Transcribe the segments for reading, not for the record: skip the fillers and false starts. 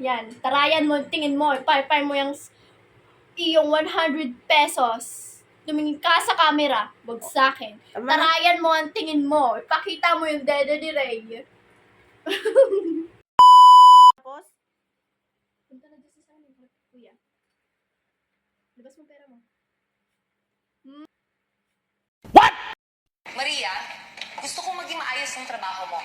Yan, tarayan mo, tingin mo, ipay mo yung iyong 100 pesos. Tumingin ka sa camera, wag sa akin. Tama na. Tarayan mo ang tingin mo, ipakita mo yung dedo ni Ray. Tapos, Punta na dyan sa amin, kuya. Labas mo pera mo. Maria, gusto kong maging maayos ang trabaho mo.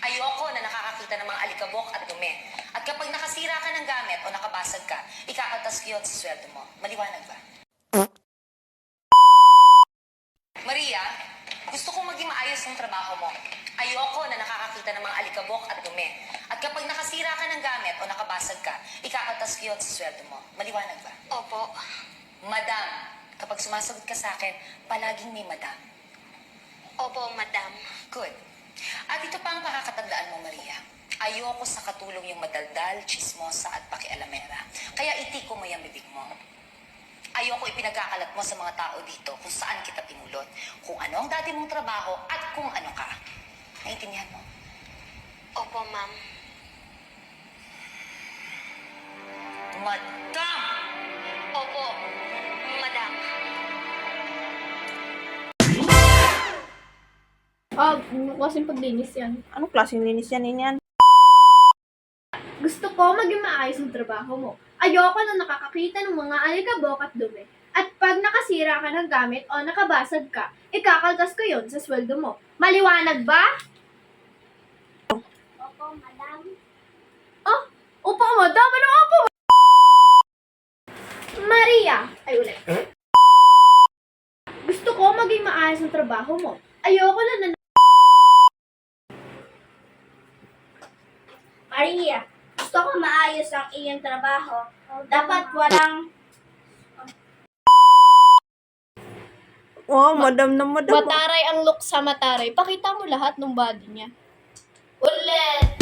Ayoko na nakakakita ng mga alikabok at dumi. At kapag nakasira ka ng gamit o nakabasag ka, ikakaltas ko yun sa sweldo mo. Maliwanag ba? Maria, gusto kong maging maayos ang trabaho mo. Ayoko na nakakakita ng mga alikabok at dumi. At kapag nakasira ka ng gamit o nakabasag ka, ikakaltas ko yun sa sweldo mo. Maliwanag ba? Opo. Madam, kapag sumasagot ka sa akin, palaging may madam. Opo, madam. Good. At ito pa ang pakakatandaan mo, Maria. Ayoko sa katulong yung madaldal, chismosa at pakialamera. Kaya itiko mo yung bibig mo. Ayoko ipinagkakalat mo sa mga tao dito kung saan kita pinulot, kung ano ang dati mong trabaho at kung ano ka. Naintindihan mo? Opo, ma'am. Madam! Opo, madam. Klaseng paglinis yan. anong klaseng linis yan, Inyan? Gusto ko maging maayos ang trabaho mo. Ayoko na nakakakita ng mga alikabok at dumi. At pag nakasira ka ng gamit o nakabasag ka, ikakaltas ko yun sa sweldo mo. Maliwanag ba? Opo, madam. Oh, upo mo. Dapat ang upo mo. Maria. Ay, ulit. Gusto ko maging maayos ang trabaho mo. Ayoko na Maria, gusto ko maayos ang iyong trabaho. Dapat walang... Oh, madam na madam. mataray ang look sa mataray. Pakita mo lahat ng body niya. Ulit!